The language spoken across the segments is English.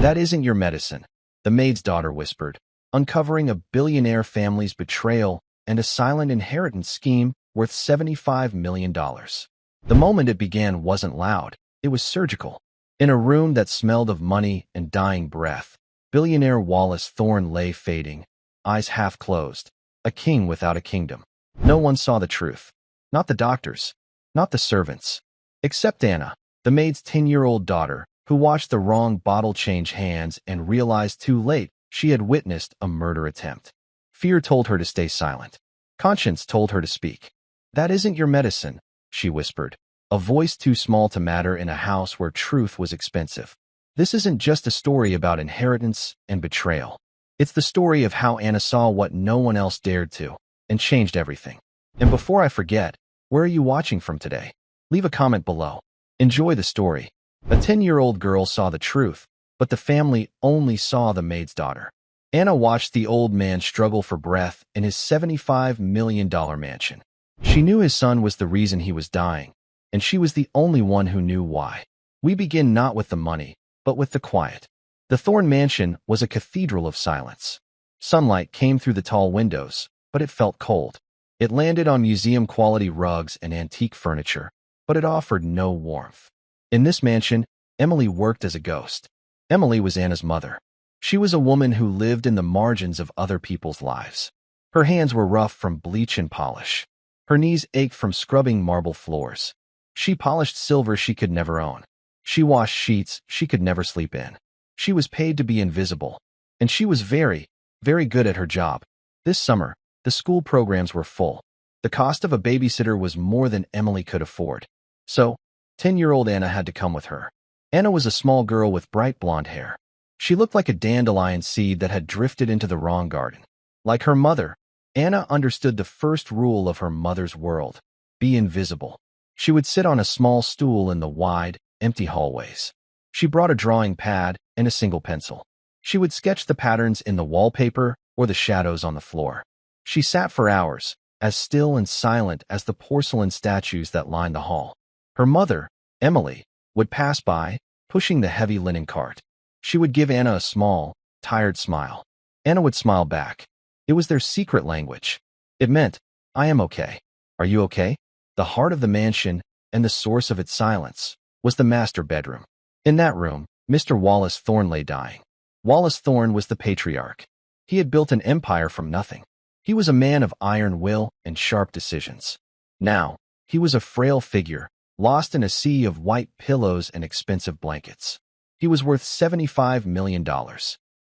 That isn't your medicine, the maid's daughter whispered, uncovering a billionaire family's betrayal and a silent inheritance scheme worth $75 million. The moment it began wasn't loud, it was surgical. In a room that smelled of money and dying breath, billionaire Wallace Thorne lay fading, eyes half closed, a king without a kingdom. No one saw the truth. Not the doctors, not the servants, except Anna, the maid's 10-year-old daughter, who watched the wrong bottle change hands and realized too late she had witnessed a murder attempt. Fear told her to stay silent. Conscience told her to speak. That isn't your medicine, she whispered, a voice too small to matter in a house where truth was expensive. This isn't just a story about inheritance and betrayal. It's the story of how Anna saw what no one else dared to, and changed everything. And before I forget, where are you watching from today? Leave a comment below. Enjoy the story. A 10-year-old girl saw the truth, but the family only saw the maid's daughter. Anna watched the old man struggle for breath in his $75 million mansion. She knew his son was the reason he was dying, and she was the only one who knew why. We begin not with the money, but with the quiet. The Thorne mansion was a cathedral of silence. Sunlight came through the tall windows, but it felt cold. It landed on museum-quality rugs and antique furniture, but it offered no warmth. In this mansion, Emily worked as a ghost. Emily was Anna's mother. She was a woman who lived in the margins of other people's lives. Her hands were rough from bleach and polish. Her knees ached from scrubbing marble floors. She polished silver she could never own. She washed sheets she could never sleep in. She was paid to be invisible. And she was very, very good at her job. This summer, the school programs were full. The cost of a babysitter was more than Emily could afford. So, 10-year-old Anna had to come with her. Anna was a small girl with bright blonde hair. She looked like a dandelion seed that had drifted into the wrong garden. Like her mother, Anna understood the first rule of her mother's world: be invisible. She would sit on a small stool in the wide, empty hallways. She brought a drawing pad and a single pencil. She would sketch the patterns in the wallpaper or the shadows on the floor. She sat for hours, as still and silent as the porcelain statues that lined the hall. Her mother, Emily, would pass by, pushing the heavy linen cart. She would give Anna a small, tired smile. Anna would smile back. It was their secret language. It meant, I am okay. Are you okay? The heart of the mansion, and the source of its silence, was the master bedroom. In that room, Mr. Wallace Thorne lay dying. Wallace Thorne was the patriarch. He had built an empire from nothing. He was a man of iron will and sharp decisions. Now, he was a frail figure, lost in a sea of white pillows and expensive blankets. He was worth $75 million.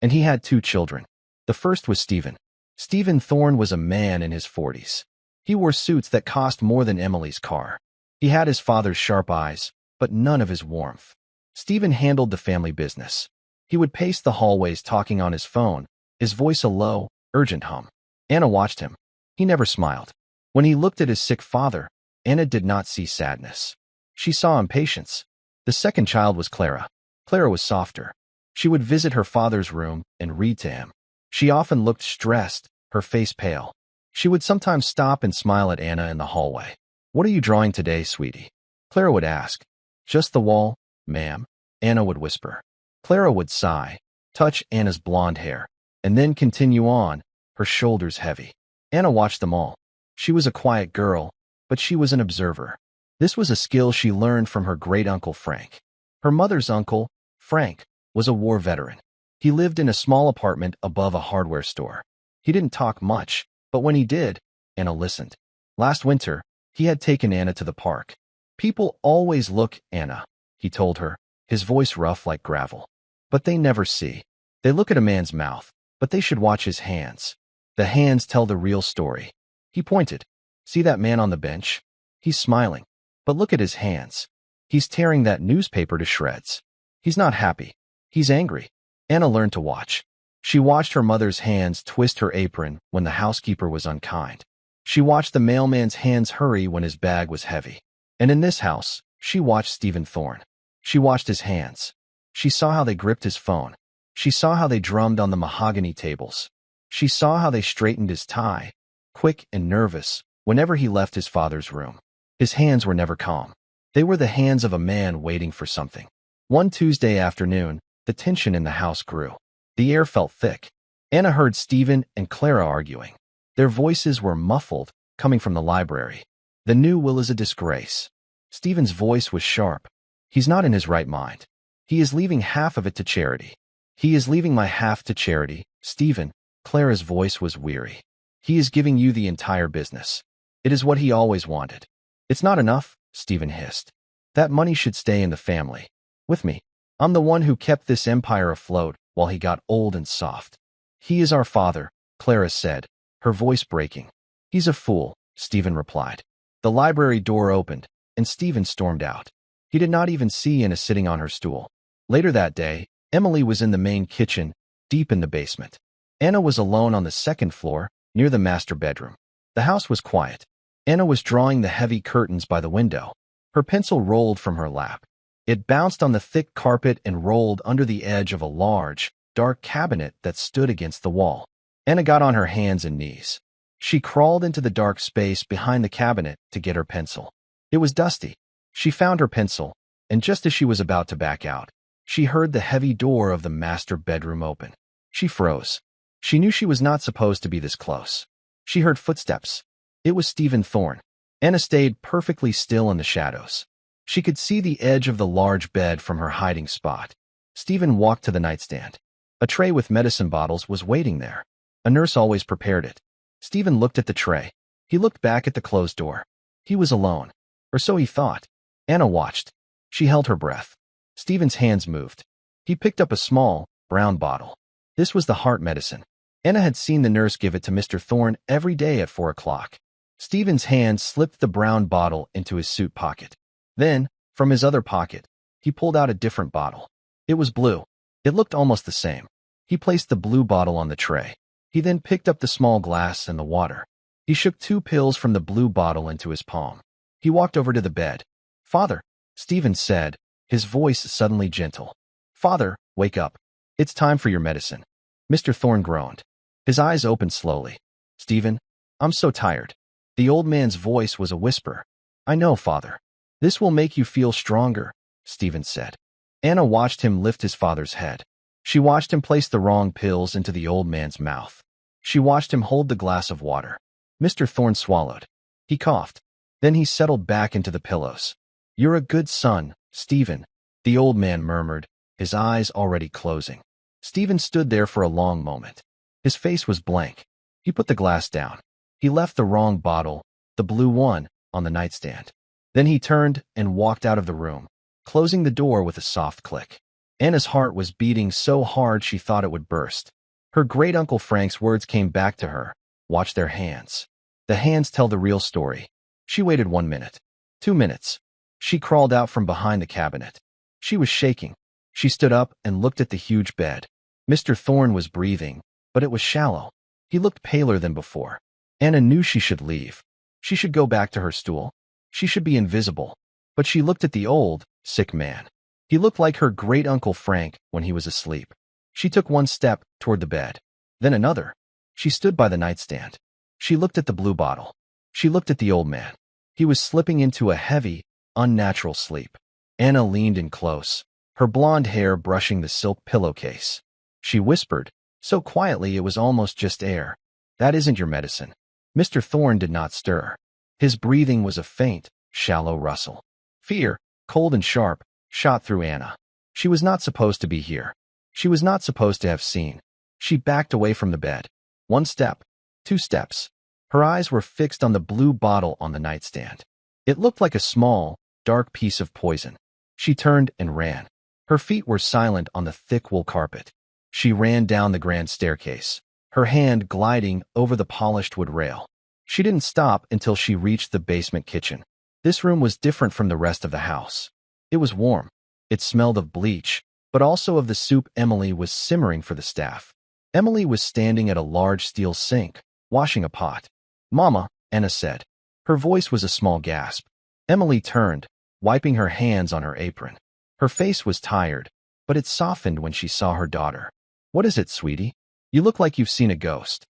And he had 2 children. The first was Stephen. Stephen Thorne was a man in his 40s. He wore suits that cost more than Emily's car. He had his father's sharp eyes, but none of his warmth. Stephen handled the family business. He would pace the hallways talking on his phone, his voice a low, urgent hum. Anna watched him. He never smiled. When he looked at his sick father, Anna did not see sadness. She saw impatience. The second child was Clara. Clara was softer. She would visit her father's room and read to him. She often looked stressed, her face pale. She would sometimes stop and smile at Anna in the hallway. What are you drawing today, sweetie? Clara would ask. Just the wall, ma'am, Anna would whisper. Clara would sigh, touch Anna's blonde hair, and then continue on, her shoulders heavy. Anna watched them all. She was a quiet girl, but she was an observer. This was a skill she learned from her great-uncle Frank. Her mother's uncle, Frank, was a war veteran. He lived in a small apartment above a hardware store. He didn't talk much, but when he did, Anna listened. Last winter, he had taken Anna to the park. People always look, Anna, he told her, his voice rough like gravel. But they never see. They look at a man's mouth, but they should watch his hands. The hands tell the real story. He pointed. See that man on the bench? He's smiling. But look at his hands. He's tearing that newspaper to shreds. He's not happy. He's angry. Anna learned to watch. She watched her mother's hands twist her apron when the housekeeper was unkind. She watched the mailman's hands hurry when his bag was heavy. And in this house, she watched Stephen Thorne. She watched his hands. She saw how they gripped his phone. She saw how they drummed on the mahogany tables. She saw how they straightened his tie, quick and nervous, whenever he left his father's room. His hands were never calm. They were the hands of a man waiting for something. One Tuesday afternoon, The tension in the house grew. The air felt thick. Anna heard Stephen and Clara arguing. Their voices were muffled, coming from the library. The new will is a disgrace. Stephen's voice was sharp. He's not in his right mind. He is leaving half of it to charity. He is leaving my half to charity, Stephen. Clara's voice was weary. He is giving you the entire business. It is what he always wanted. It's not enough, Stephen hissed. That money should stay in the family. With me. I'm the one who kept this empire afloat while he got old and soft. He is our father, Clara said, her voice breaking. He's a fool, Stephen replied. The library door opened, and Stephen stormed out. He did not even see Anna sitting on her stool. Later that day, Emily was in the main kitchen, deep in the basement. Anna was alone on the second floor, near the master bedroom. The house was quiet. Anna was drawing the heavy curtains by the window. Her pencil rolled from her lap. It bounced on the thick carpet and rolled under the edge of a large, dark cabinet that stood against the wall. Anna got on her hands and knees. She crawled into the dark space behind the cabinet to get her pencil. It was dusty. She found her pencil, and just as she was about to back out, she heard the heavy door of the master bedroom open. She froze. She knew she was not supposed to be this close. She heard footsteps. It was Stephen Thorne. Anna stayed perfectly still in the shadows. She could see the edge of the large bed from her hiding spot. Stephen walked to the nightstand. A tray with medicine bottles was waiting there. A nurse always prepared it. Stephen looked at the tray. He looked back at the closed door. He was alone. Or so he thought. Anna watched. She held her breath. Stephen's hands moved. He picked up a small, brown bottle. This was the heart medicine. Anna had seen the nurse give it to Mr. Thorne every day at 4 o'clock. Stephen's hand slipped the brown bottle into his suit pocket. Then, from his other pocket, he pulled out a different bottle. It was blue. It looked almost the same. He placed the blue bottle on the tray. He then picked up the small glass and the water. He shook 2 pills from the blue bottle into his palm. He walked over to the bed. "Father," Stephen said, his voice suddenly gentle. "Father, wake up. It's time for your medicine." Mr. Thorne groaned. His eyes opened slowly. "Stephen, I'm so tired." The old man's voice was a whisper. "I know, Father. This will make you feel stronger," Stephen said. Anna watched him lift his father's head. She watched him place the wrong pills into the old man's mouth. She watched him hold the glass of water. Mr. Thorne swallowed. He coughed. Then he settled back into the pillows. "You're a good son, Stephen," the old man murmured, his eyes already closing. Stephen stood there for a long moment. His face was blank. He put the glass down. He left the wrong bottle, the blue one, on the nightstand. Then he turned and walked out of the room, closing the door with a soft click. Anna's heart was beating so hard she thought it would burst. Her great-uncle Frank's words came back to her. Watch their hands. The hands tell the real story. She waited 1 minute. 2 minutes. She crawled out from behind the cabinet. She was shaking. She stood up and looked at the huge bed. Mr. Thorne was breathing, but it was shallow. He looked paler than before. Anna knew she should leave. She should go back to her stool. She should be invisible. But she looked at the old, sick man. He looked like her great-uncle Frank when he was asleep. She took 1 step toward the bed, then another. She stood by the nightstand. She looked at the blue bottle. She looked at the old man. He was slipping into a heavy, unnatural sleep. Anna leaned in close, her blonde hair brushing the silk pillowcase. She whispered, so quietly it was almost just air, "That isn't your medicine." Mr. Thorne did not stir. His breathing was a faint, shallow rustle. Fear, cold and sharp, shot through Anna. She was not supposed to be here. She was not supposed to have seen. She backed away from the bed. 1 step, 2 steps. Her eyes were fixed on the blue bottle on the nightstand. It looked like a small, dark piece of poison. She turned and ran. Her feet were silent on the thick wool carpet. She ran down the grand staircase, her hand gliding over the polished wood rail. She didn't stop until she reached the basement kitchen. This room was different from the rest of the house. It was warm. It smelled of bleach, but also of the soup Emily was simmering for the staff. Emily was standing at a large steel sink, washing a pot. "Mama," Anna said. Her voice was a small gasp. Emily turned, wiping her hands on her apron. Her face was tired, but it softened when she saw her daughter. "What is it, sweetie? You look like you've seen a ghost."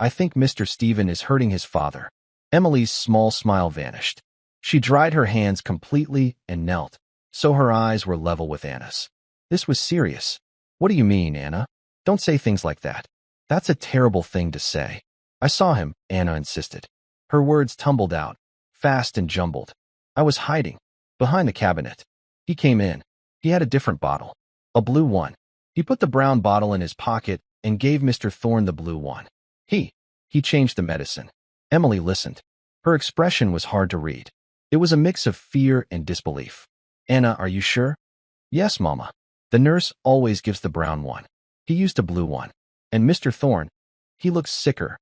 I think Mr. Stephen is hurting his father." Emily's small smile vanished. She dried her hands completely and knelt, so her eyes were level with Anna's. This was serious. What do you mean, Anna? Don't say things like that. That's a terrible thing to say. I saw him, Anna insisted. Her words tumbled out, fast and jumbled. I was hiding, behind the cabinet. He came in. He had a different bottle. A blue one. He put the brown bottle in his pocket and gave Mr. Thorne the blue one. He changed the medicine. Emily listened. Her expression was hard to read. It was a mix of fear and disbelief. Anna, are you sure? Yes, Mama. The nurse always gives the brown one. He used a blue one. And Mr. Thorne, he looked sicker.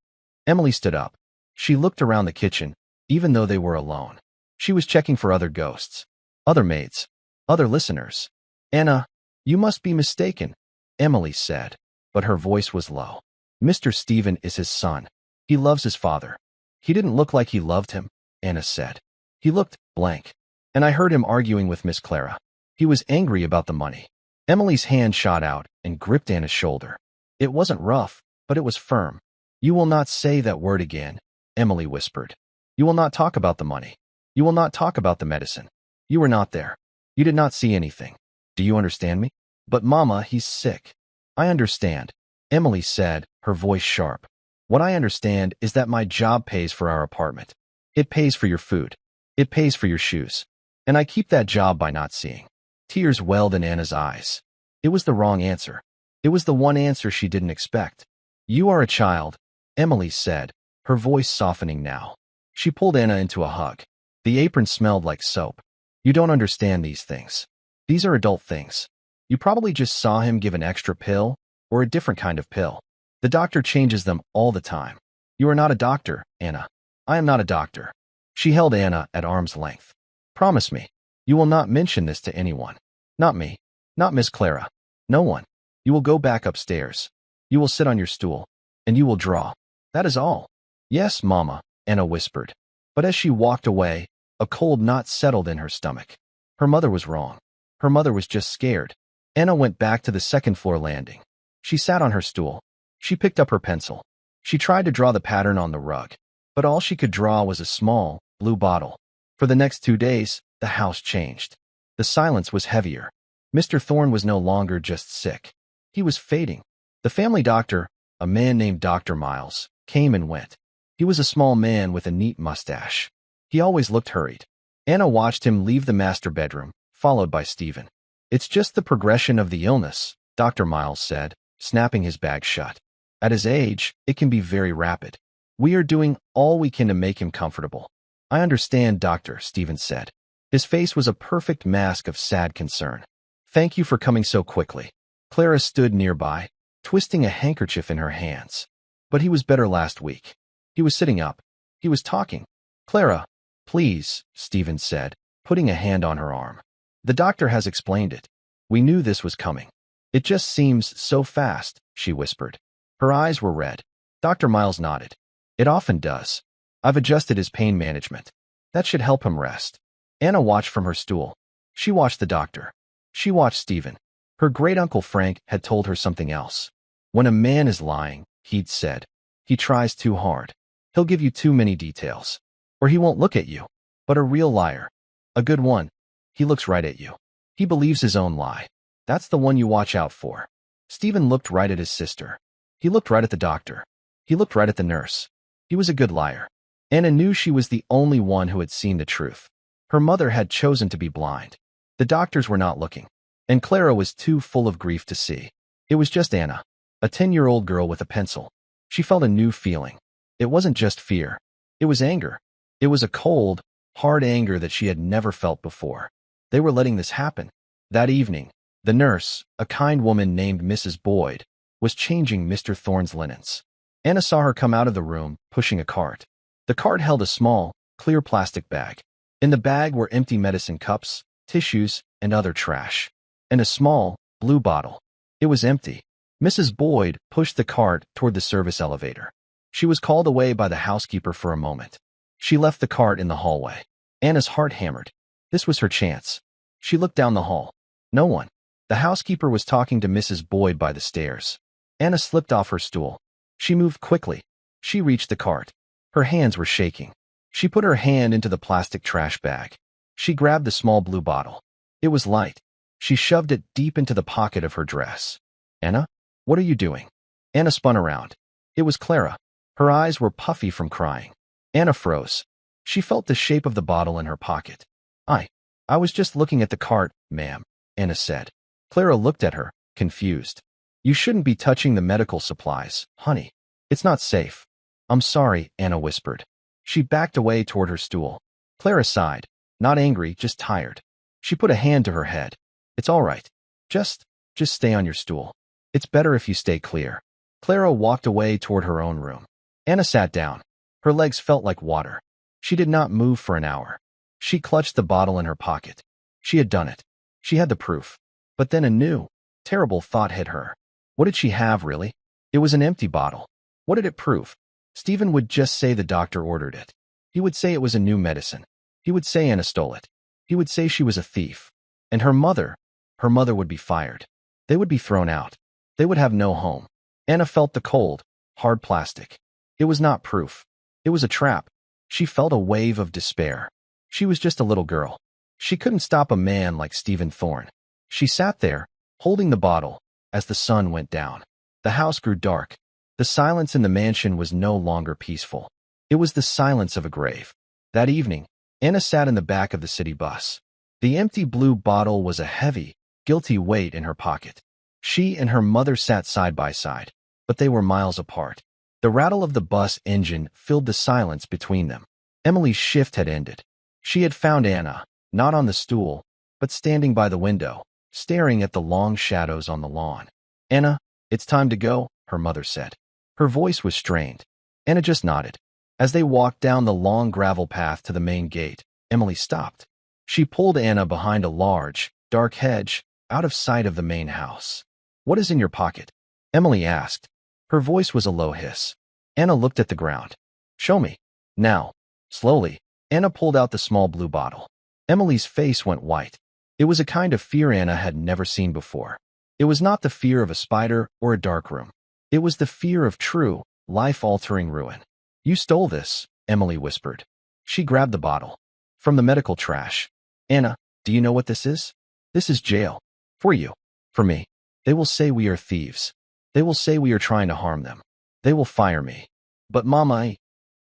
Emily stood up. She looked around the kitchen, even though they were alone. She was checking for other ghosts, other maids, other listeners. Anna, you must be mistaken, Emily said, but her voice was low. Mr. Stephen is his son. He loves his father. He didn't look like he loved him, Anna said. He looked blank. And I heard him arguing with Miss Clara. He was angry about the money. Emily's hand shot out and gripped Anna's shoulder. It wasn't rough, but it was firm. You will not say that word again, Emily whispered. You will not talk about the money. You will not talk about the medicine. You were not there. You did not see anything. Do you understand me? But Mama, he's sick. I understand, Emily said, her voice sharp. What I understand is that my job pays for our apartment. It pays for your food. It pays for your shoes. And I keep that job by not seeing. Tears welled in Anna's eyes. It was the wrong answer. It was the one answer she didn't expect. You are a child, Emily said, her voice softening now. She pulled Anna into a hug. The apron smelled like soap. You don't understand these things. These are adult things. You probably just saw him give an extra pill or a different kind of pill. The doctor changes them all the time. You are not a doctor, Anna. I am not a doctor. She held Anna at arm's length. Promise me, you will not mention this to anyone. Not me. Not Miss Clara. No one. You will go back upstairs. You will sit on your stool. And you will draw. That is all. Yes, Mama, Anna whispered. But as she walked away, a cold knot settled in her stomach. Her mother was wrong. Her mother was just scared. Anna went back to the second-floor landing. She sat on her stool. She picked up her pencil. She tried to draw the pattern on the rug, but all she could draw was a small, blue bottle. For the next 2 days, the house changed. The silence was heavier. Mr. Thorne was no longer just sick. He was fading. The family doctor, a man named Dr. Miles, came and went. He was a small man with a neat mustache. He always looked hurried. Anna watched him leave the master bedroom, followed by Stephen. It's just the progression of the illness, Dr. Miles said, snapping his bag shut. At his age, it can be very rapid. We are doing all we can to make him comfortable. I understand, Doctor, Stephen said. His face was a perfect mask of sad concern. Thank you for coming so quickly. Clara stood nearby, twisting a handkerchief in her hands. But he was better last week. He was sitting up. He was talking. Clara, please, Stephen said, putting a hand on her arm. The doctor has explained it. We knew this was coming. It just seems so fast, she whispered. Her eyes were red. Dr. Miles nodded. It often does. I've adjusted his pain management. That should help him rest. Anna watched from her stool. She watched the doctor. She watched Stephen. Her great-uncle Frank had told her something else. When a man is lying, he'd said, he tries too hard. He'll give you too many details. Or he won't look at you. But a real liar, a good one, he looks right at you. He believes his own lie. That's the one you watch out for. Stephen looked right at his sister. He looked right at the doctor. He looked right at the nurse. He was a good liar. Anna knew she was the only one who had seen the truth. Her mother had chosen to be blind. The doctors were not looking. And Clara was too full of grief to see. It was just Anna, a 10-year-old girl with a pencil. She felt a new feeling. It wasn't just fear. It was anger. It was a cold, hard anger that she had never felt before. They were letting this happen. That evening, the nurse, a kind woman named Mrs. Boyd, was changing Mr. Thorne's linens. Anna saw her come out of the room, pushing a cart. The cart held a small, clear plastic bag. In the bag were empty medicine cups, tissues, and other trash. And a small, blue bottle. It was empty. Mrs. Boyd pushed the cart toward the service elevator. She was called away by the housekeeper for a moment. She left the cart in the hallway. Anna's heart hammered. This was her chance. She looked down the hall. No one. The housekeeper was talking to Mrs. Boyd by the stairs. Anna slipped off her stool. She moved quickly. She reached the cart. Her hands were shaking. She put her hand into the plastic trash bag. She grabbed the small blue bottle. It was light. She shoved it deep into the pocket of her dress. Anna? What are you doing? Anna spun around. It was Clara. Her eyes were puffy from crying. Anna froze. She felt the shape of the bottle in her pocket. I was just looking at the cart, ma'am, Anna said. Clara looked at her, confused. You shouldn't be touching the medical supplies, honey. It's not safe. I'm sorry, Anna whispered. She backed away toward her stool. Clara sighed, not angry, just tired. She put a hand to her head. It's all right. Just stay on your stool. It's better if you stay clear. Clara walked away toward her own room. Anna sat down. Her legs felt like water. She did not move for an hour. She clutched the bottle in her pocket. She had done it. She had the proof. But then a new, terrible thought hit her. What did she have, really? It was an empty bottle. What did it prove? Stephen would just say the doctor ordered it. He would say it was a new medicine. He would say Anna stole it. He would say she was a thief. And her mother would be fired. They would be thrown out. They would have no home. Anna felt the cold, hard plastic. It was not proof. It was a trap. She felt a wave of despair. She was just a little girl. She couldn't stop a man like Stephen Thorne. She sat there, holding the bottle, as the sun went down. The house grew dark. The silence in the mansion was no longer peaceful. It was the silence of a grave. That evening, Anna sat in the back of the city bus. The empty blue bottle was a heavy, guilty weight in her pocket. She and her mother sat side by side, but they were miles apart. The rattle of the bus engine filled the silence between them. Emily's shift had ended. She had found Anna, not on the stool, but standing by the window, staring at the long shadows on the lawn. Anna, it's time to go, her mother said. Her voice was strained. Anna just nodded. As they walked down the long gravel path to the main gate, Emily stopped. She pulled Anna behind a large, dark hedge, out of sight of the main house. What is in your pocket? Emily asked. Her voice was a low hiss. Anna looked at the ground. Show me. Now. Slowly, Anna pulled out the small blue bottle. Emily's face went white. It was a kind of fear Anna had never seen before. It was not the fear of a spider or a dark room. It was the fear of true, life-altering ruin. You stole this, Emily whispered. She grabbed the bottle. From the medical trash. Anna, do you know what this is? This is jail. For you. For me. They will say we are thieves. They will say we are trying to harm them. They will fire me. But Mama,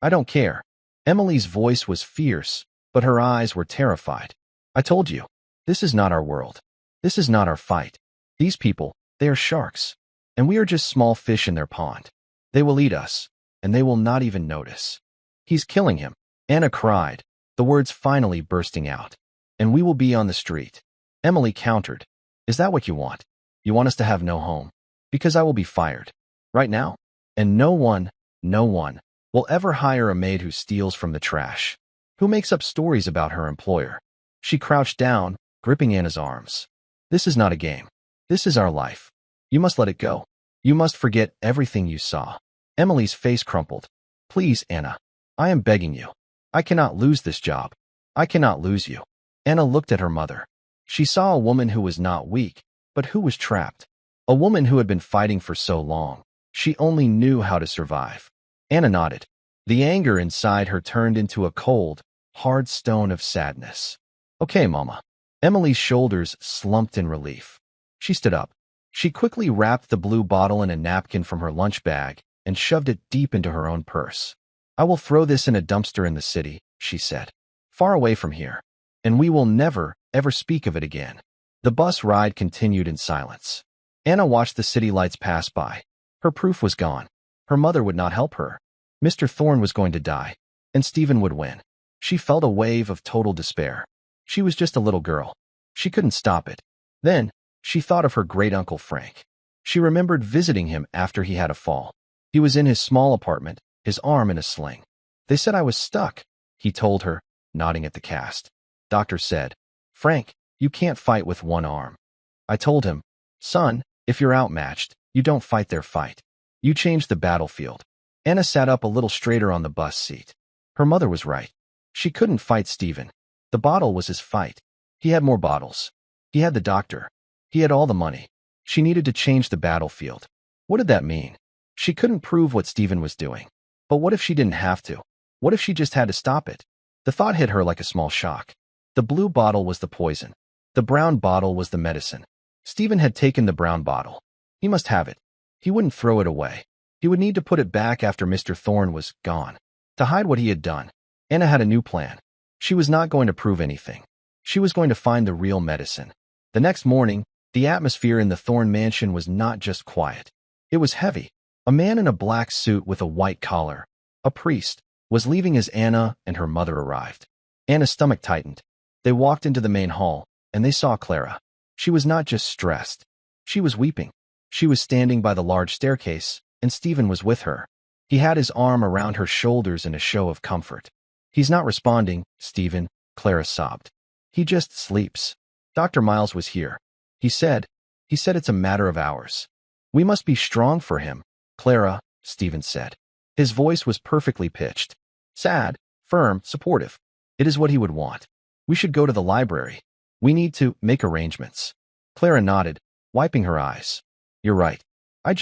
I don't care. Emily's voice was fierce, but her eyes were terrified. I told you. This is not our world. This is not our fight. These people, they are sharks. And we are just small fish in their pond. They will eat us, and they will not even notice. He's killing him. Anna cried, the words finally bursting out. And we will be on the street. Emily countered. Is that what you want? You want us to have no home? Because I will be fired. Right now? And no one will ever hire a maid who steals from the trash, who makes up stories about her employer. She crouched down, gripping Anna's arms. This is not a game. This is our life. You must let it go. You must forget everything you saw. Emily's face crumpled. Please, Anna. I am begging you. I cannot lose this job. I cannot lose you. Anna looked at her mother. She saw a woman who was not weak, but who was trapped. A woman who had been fighting for so long. She only knew how to survive. Anna nodded. The anger inside her turned into a cold, hard stone of sadness. Okay, Mama. Emily's shoulders slumped in relief. She stood up. She quickly wrapped the blue bottle in a napkin from her lunch bag and shoved it deep into her own purse. I will throw this in a dumpster in the city, she said. Far away from here. And we will never, ever speak of it again. The bus ride continued in silence. Anna watched the city lights pass by. Her proof was gone. Her mother would not help her. Mr. Thorne was going to die, and Stephen would win. She felt a wave of total despair. She was just a little girl. She couldn't stop it. Then, she thought of her great-uncle Frank. She remembered visiting him after he had a fall. He was in his small apartment, his arm in a sling. They said I was stuck, he told her, nodding at the cast. Doctor said, Frank, you can't fight with one arm. I told him, son, if you're outmatched, you don't fight their fight. You change the battlefield. Anna sat up a little straighter on the bus seat. Her mother was right. She couldn't fight Stephen. The bottle was his fight. He had more bottles. He had the doctor. He had all the money. She needed to change the battlefield. What did that mean? She couldn't prove what Stephen was doing. But what if she didn't have to? What if she just had to stop it? The thought hit her like a small shock. The blue bottle was the poison. The brown bottle was the medicine. Stephen had taken the brown bottle. He must have it. He wouldn't throw it away. He would need to put it back after Mr. Thorne was gone. To hide what he had done, Anna had a new plan. She was not going to prove anything. She was going to find the real medicine. The next morning, the atmosphere in the Thorne mansion was not just quiet. It was heavy. A man in a black suit with a white collar, a priest, was leaving as Anna and her mother arrived. Anna's stomach tightened. They walked into the main hall, and they saw Clara. She was not just stressed. She was weeping. She was standing by the large staircase, and Stephen was with her. He had his arm around her shoulders in a show of comfort. "He's not responding, Stephen," Clara sobbed. "He just sleeps. Dr. Miles was here. He said it's a matter of hours. We must be strong for him, Clara," Stephen said. His voice was perfectly pitched. Sad, firm, supportive. It is what he would want. "We should go to the library. We need to make arrangements." Clara nodded, wiping her eyes. "You're right. I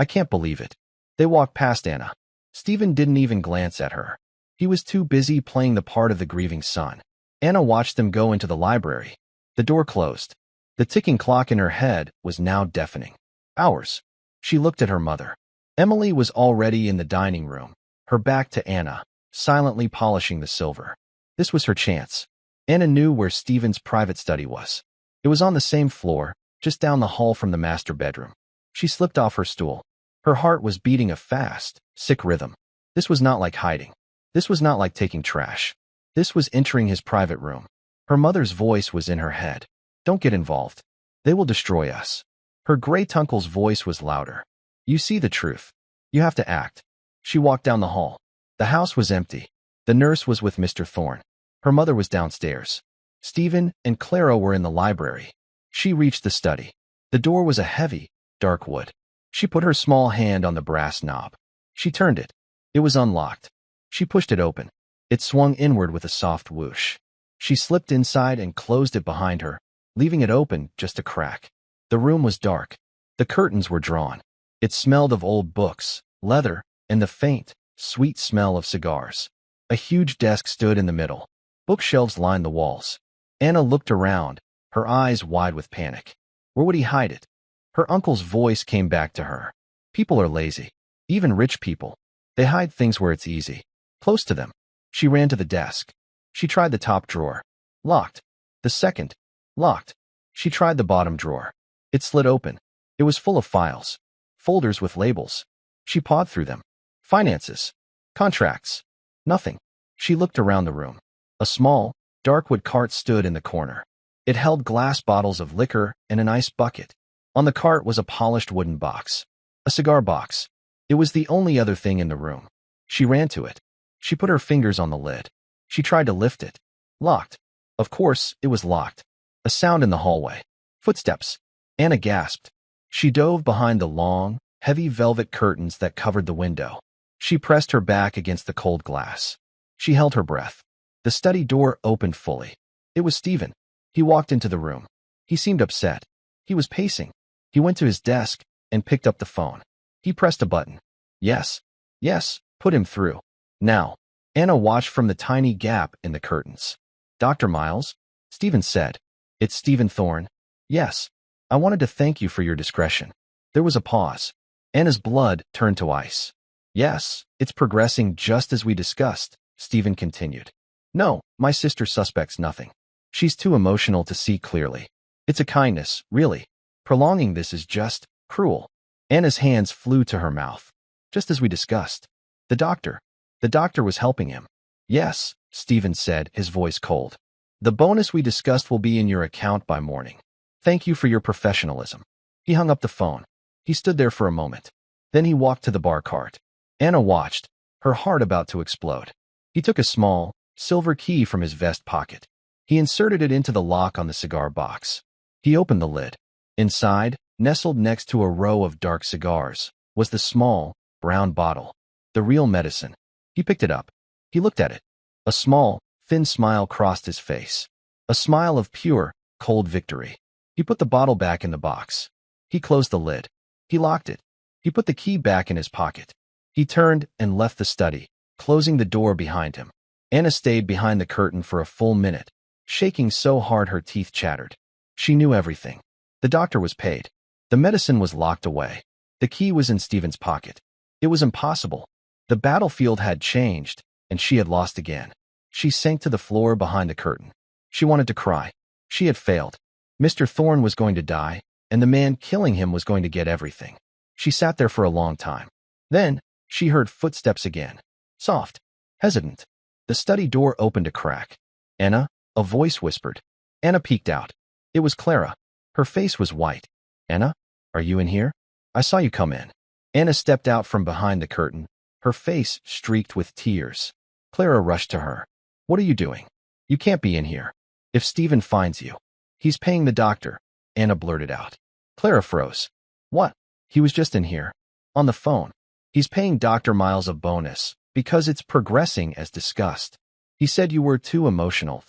can't believe it." They walked past Anna. Stephen didn't even glance at her. He was too busy playing the part of the grieving son. Anna watched them go into the library. The door closed. The ticking clock in her head was now deafening. Hours. She looked at her mother. Emily was already in the dining room, her back to Anna, silently polishing the silver. This was her chance. Anna knew where Stephen's private study was. It was on the same floor, just down the hall from the master bedroom. She slipped off her stool. Her heart was beating a fast, sick rhythm. This was not like hiding. This was not like taking trash. This was entering his private room. Her mother's voice was in her head. "Don't get involved. They will destroy us." Her great-uncle's voice was louder. "You see the truth. You have to act." She walked down the hall. The house was empty. The nurse was with Mr. Thorne. Her mother was downstairs. Stephen and Clara were in the library. She reached the study. The door was a heavy, dark wood. She put her small hand on the brass knob. She turned it. It was unlocked. She pushed it open. It swung inward with a soft whoosh. She slipped inside and closed it behind her, leaving it open just a crack. The room was dark. The curtains were drawn. It smelled of old books, leather, and the faint, sweet smell of cigars. A huge desk stood in the middle. Bookshelves lined the walls. Anna looked around, her eyes wide with panic. Where would he hide it? Her uncle's voice came back to her. "People are lazy. Even rich people. They hide things where it's easy. Close to them." She ran to the desk. She tried the top drawer. Locked. The second. Locked. She tried the bottom drawer. It slid open. It was full of files. Folders with labels. She pawed through them. Finances. Contracts. Nothing. She looked around the room. A small, dark wood cart stood in the corner. It held glass bottles of liquor and an ice bucket. On the cart was a polished wooden box. A cigar box. It was the only other thing in the room. She ran to it. She put her fingers on the lid. She tried to lift it. Locked. Of course, it was locked. A sound in the hallway. Footsteps. Anna gasped. She dove behind the long, heavy velvet curtains that covered the window. She pressed her back against the cold glass. She held her breath. The study door opened fully. It was Stephen. He walked into the room. He seemed upset. He was pacing. He went to his desk and picked up the phone. He pressed a button. Yes. Yes. Put him through. Now. Anna watched from the tiny gap in the curtains. "Dr. Miles?" Stephen said. "It's Stephen Thorne." "Yes. I wanted to thank you for your discretion." There was a pause. Anna's blood turned to ice. "Yes, it's progressing just as we discussed," Stephen continued. "No, my sister suspects nothing. She's too emotional to see clearly. It's a kindness, really. Prolonging this is just cruel." Anna's hands flew to her mouth. "Just as we discussed. The doctor was helping him." "Yes," Stephen said, his voice cold. "The bonus we discussed will be in your account by morning. Thank you for your professionalism." He hung up the phone. He stood there for a moment. Then he walked to the bar cart. Anna watched, her heart about to explode. He took a small, silver key from his vest pocket. He inserted it into the lock on the cigar box. He opened the lid. Inside, nestled next to a row of dark cigars, was the small, brown bottle. The real medicine. He picked it up. He looked at it. A small, thin smile crossed his face. A smile of pure, cold victory. He put the bottle back in the box. He closed the lid. He locked it. He put the key back in his pocket. He turned and left the study, closing the door behind him. Anna stayed behind the curtain for a full minute. shaking so hard her teeth chattered. She knew everything. The doctor was paid. The medicine was locked away. The key was in Stephen's pocket. It was impossible. The battlefield had changed, and she had lost again. She sank to the floor behind the curtain. She wanted to cry. She had failed. Mr. Thorne was going to die, and the man killing him was going to get everything. She sat there for a long time. Then, she heard footsteps again. Soft. Hesitant. The study door opened a crack. "Anna?" a voice whispered. Anna peeked out. It was Clara. Her face was white. "Anna? Are you in here? I saw you come in." Anna stepped out from behind the curtain, her face streaked with tears. Clara rushed to her. "What are you doing? You can't be in here. If Stephen finds you." "He's paying the doctor," Anna blurted out. Clara froze. "What? He was just in here. On the phone. He's paying Dr. Miles a bonus, because it's progressing as discussed. He said you were too emotional."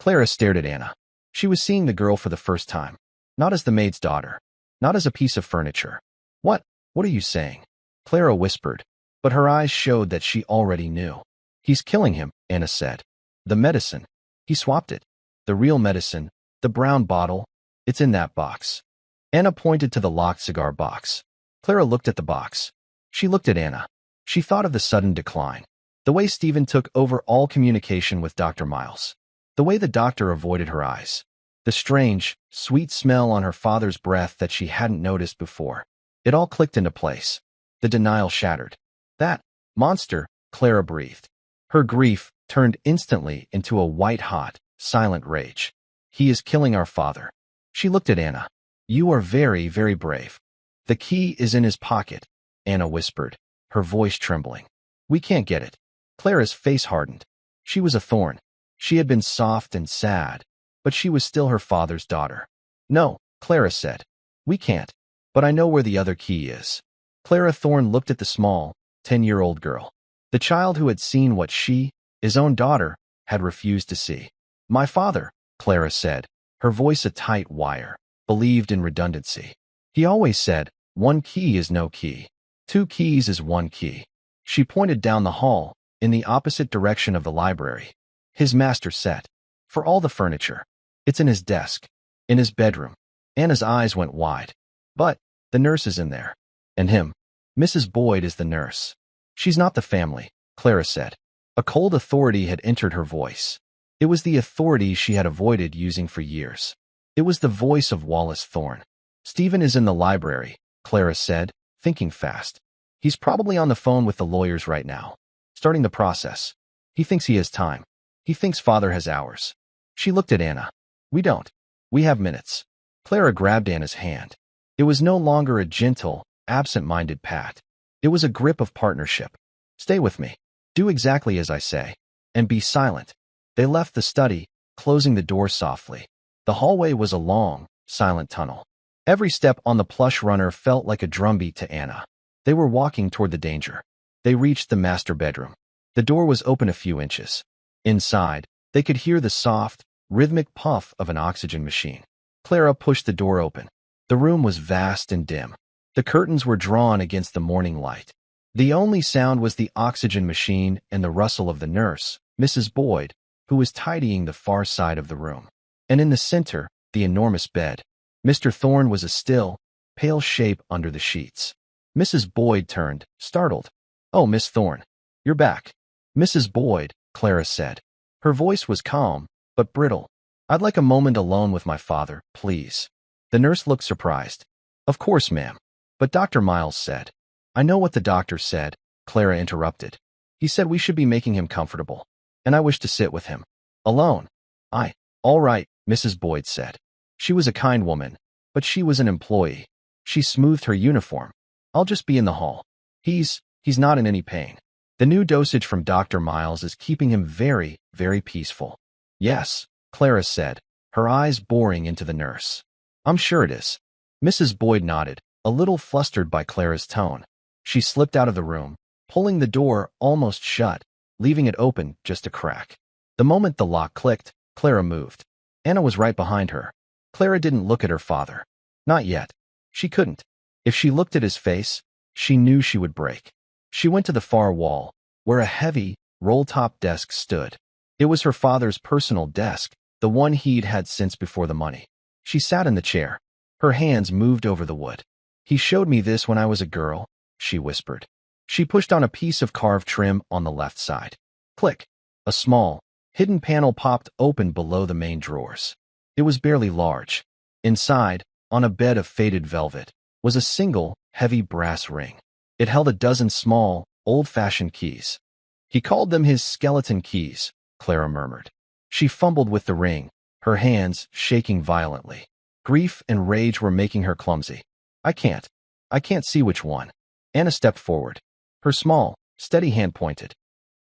Clara stared at Anna. She was seeing the girl for the first time. Not as the maid's daughter. Not as a piece of furniture. What are you saying?" Clara whispered, but her eyes showed that she already knew. "He's killing him," Anna said. "The medicine. He swapped it. The real medicine, the brown bottle, it's in that box." Anna pointed to the locked cigar box. Clara looked at the box. She looked at Anna. She thought of the sudden decline. The way Stephen took over all communication with Dr. Miles. The way the doctor avoided her eyes. The strange, sweet smell on her father's breath that she hadn't noticed before. It all clicked into place. The denial shattered. "That monster," Clara breathed. Her grief turned instantly into a white-hot, silent rage. "He is killing our father." She looked at Anna. "You are very, very brave." "The key is in his pocket," Anna whispered, her voice trembling. "We can't get it." Clara's face hardened. She was a thorn. She had been soft and sad, but she was still her father's daughter. "No," Clara said. "We can't. But I know where the other key is." Clara Thorne looked at the small, 10-year-old girl. The child who had seen what she, his own daughter, had refused to see. "My father," Clara said, her voice a tight wire, believed in redundancy. "He always said, 1 key is no key. 2 keys is 1 key." She pointed down the hall, in the opposite direction of the library. "His master set. For all the furniture. It's in his desk. In his bedroom." Anna's eyes went wide. "But, the nurse is in there. And him. Mrs. Boyd is the nurse." "She's not the family," Clara said. A cold authority had entered her voice. It was the authority she had avoided using for years. It was the voice of Wallace Thorne. "Stephen is in the library," Clara said, thinking fast. "He's probably on the phone with the lawyers right now, starting the process. He thinks he has time. He thinks father has hours." She looked at Anna. "We don't. We have minutes." Clara grabbed Anna's hand. It was no longer a gentle, absent-minded pat. It was a grip of partnership. "Stay with me. Do exactly as I say. And be silent." They left the study, closing the door softly. The hallway was a long, silent tunnel. Every step on the plush runner felt like a drumbeat to Anna. They were walking toward the danger. They reached the master bedroom. The door was open a few inches. Inside, they could hear the soft, rhythmic puff of an oxygen machine. Clara pushed the door open. The room was vast and dim. The curtains were drawn against the morning light. The only sound was the oxygen machine and the rustle of the nurse, Mrs. Boyd, who was tidying the far side of the room. And in the center, the enormous bed. Mr. Thorne was a still, pale shape under the sheets. Mrs. Boyd turned, startled. "Oh, Miss Thorne. You're back." "Mrs. Boyd," Clara said. Her voice was calm, but brittle. "I'd like a moment alone with my father, please." The nurse looked surprised. "Of course, ma'am. But Dr. Miles said." "I know what the doctor said," Clara interrupted. "He said we should be making him comfortable. And I wish to sit with him. Alone." All right," Mrs. Boyd said. She was a kind woman, but she was an employee. She smoothed her uniform. "I'll just be in the hall. He's not in any pain. The new dosage from Dr. Miles is keeping him very, very peaceful." "Yes," Clara said, her eyes boring into the nurse. "I'm sure it is." Mrs. Boyd nodded, a little flustered by Clara's tone. She slipped out of the room, pulling the door almost shut, leaving it open just a crack. The moment the lock clicked, Clara moved. Anna was right behind her. Clara didn't look at her father. Not yet. She couldn't. If she looked at his face, she knew she would break. She went to the far wall, where a heavy, roll-top desk stood. It was her father's personal desk, the one he'd had since before the money. She sat in the chair. Her hands moved over the wood. He showed me this when I was a girl, she whispered. She pushed on a piece of carved trim on the left side. Click. A small, hidden panel popped open below the main drawers. It was barely large. Inside, on a bed of faded velvet, was a single, heavy brass ring. It held a dozen small, old-fashioned keys. He called them his skeleton keys, Clara murmured. She fumbled with the ring, her hands shaking violently. Grief and rage were making her clumsy. I can't see which one. Anna stepped forward. Her small, steady hand pointed.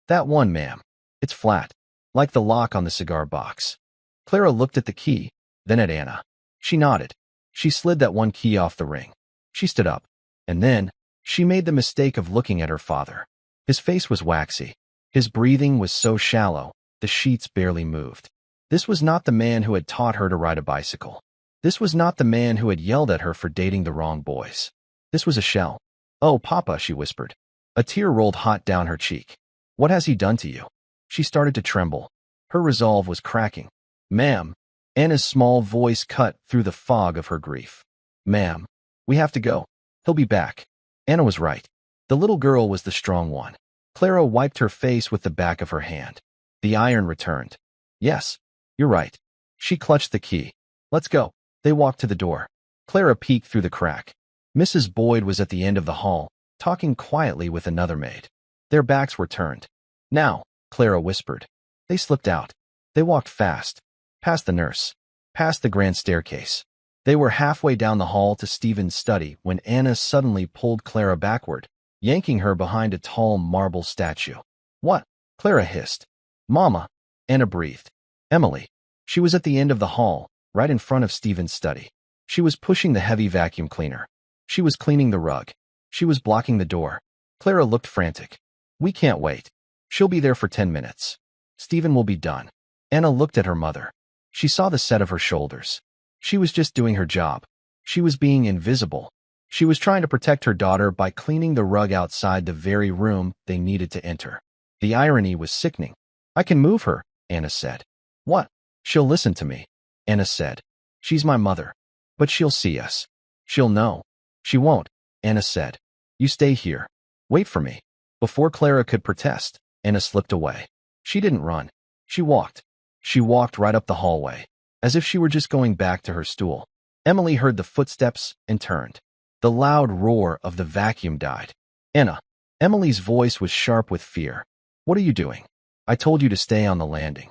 That one, ma'am. It's flat, like the lock on the cigar box. Clara looked at the key, then at Anna. She nodded. She slid that one key off the ring. She stood up. And then, she made the mistake of looking at her father. His face was waxy. His breathing was so shallow, the sheets barely moved. This was not the man who had taught her to ride a bicycle. This was not the man who had yelled at her for dating the wrong boys. This was a shell. Oh, Papa, she whispered. A tear rolled hot down her cheek. What has he done to you? She started to tremble. Her resolve was cracking. Ma'am. Anna's small voice cut through the fog of her grief. Ma'am, we have to go. He'll be back. Anna was right. The little girl was the strong one. Clara wiped her face with the back of her hand. The iron returned. Yes, you're right. She clutched the key. Let's go. They walked to the door. Clara peeked through the crack. Mrs. Boyd was at the end of the hall, talking quietly with another maid. Their backs were turned. Now, Clara whispered. They slipped out. They walked fast. Past the nurse. Past the grand staircase. They were halfway down the hall to Stephen's study when Anna suddenly pulled Clara backward, yanking her behind a tall marble statue. What? Clara hissed. Mama. Anna breathed. Emily. She was at the end of the hall, right in front of Stephen's study. She was pushing the heavy vacuum cleaner. She was cleaning the rug. She was blocking the door. Clara looked frantic. We can't wait. She'll be there for 10 minutes. Stephen will be done. Anna looked at her mother. She saw the set of her shoulders. She was just doing her job. She was being invisible. She was trying to protect her daughter by cleaning the rug outside the very room they needed to enter. The irony was sickening. I can move her, Anna said. What? She'll listen to me, Anna said. She's my mother. But she'll see us. She'll know. She won't, Anna said. You stay here. Wait for me. Before Clara could protest, Anna slipped away. She didn't run. She walked. She walked right up the hallway, as if she were just going back to her stool. Emily heard the footsteps and turned. The loud roar of the vacuum died. Anna. Emily's voice was sharp with fear. What are you doing? I told you to stay on the landing.